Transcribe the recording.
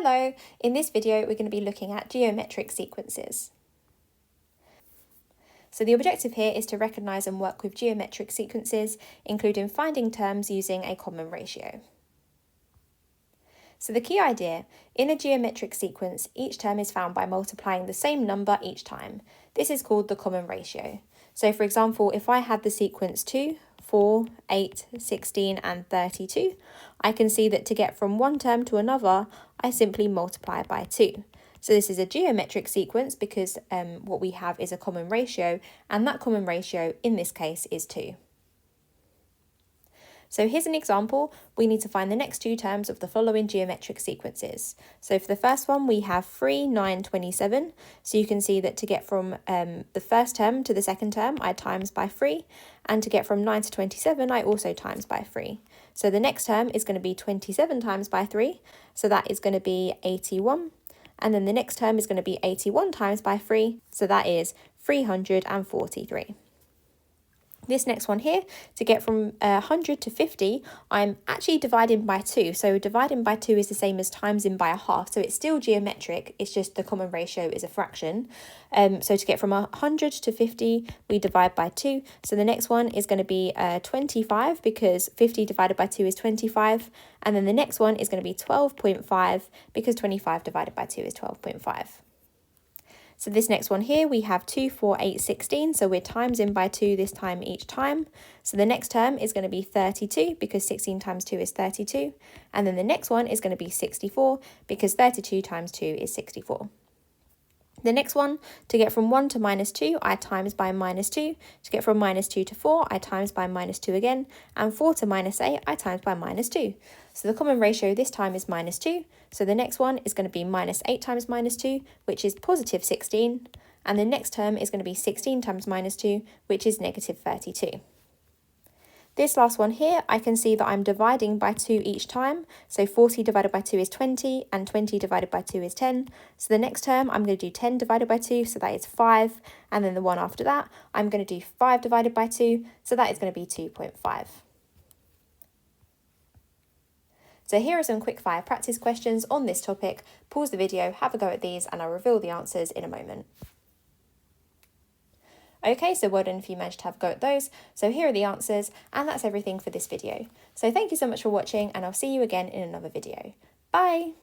Hello, in this video we're going to be looking at geometric sequences. So the objective here is to recognise and work with geometric sequences, including finding terms using a common ratio. So the key idea, in a geometric sequence, each term is found by multiplying the same number each time. This is called the common ratio. So for example, if I had the sequence 2, 4, 8, 16 and 32, I can see that to get from one term to another, I simply multiply by 2. So this is a geometric sequence because what we have is a common ratio, and that common ratio in this case is 2. So here's an example. We need to find the next two terms of the following geometric sequences. So for the first one, we have 3, 9, 27. So you can see that to get from the first term to the second term, I times by 3. And to get from 9 to 27, I also times by 3. So the next term is going to be 27 times by 3. So that is going to be 81. And then the next term is going to be 81 times by 3. So that is 343. This next one here, to get from 100 to 50, I'm actually dividing by 2. So dividing by 2 is the same as timesing by a half. So it's still geometric, it's just the common ratio is a fraction. So to get from 100 to 50, we divide by 2. So the next one is going to be 25 because 50 divided by 2 is 25. And then the next one is going to be 12.5 because 25 divided by 2 is 12.5. So this next one here, we have 2, 4, 8, 16. So we're timesing by 2 this time each time. So the next term is going to be 32 because 16 times 2 is 32. And then the next one is going to be 64 because 32 times 2 is 64. The next one, to get from 1 to minus 2, I times by minus 2. To get from minus 2 to 4, I times by minus 2 again. And 4 to minus 8, I times by minus 2. So the common ratio this time is minus 2. So the next one is going to be minus 8 times minus 2, which is positive 16. And the next term is going to be 16 times minus 2, which is negative 32. This last one here, I can see that I'm dividing by 2 each time. So 40 divided by 2 is 20, and 20 divided by 2 is 10. So the next term, I'm going to do 10 divided by 2, so that is 5. And then the one after that, I'm going to do 5 divided by 2, so that is going to be 2.5. So here are some quick fire practice questions on this topic. Pause the video, have a go at these, and I'll reveal the answers in a moment. Okay, so well done if you managed to have a go at those. So here are the answers, and that's everything for this video. So thank you so much for watching, and I'll see you again in another video. Bye!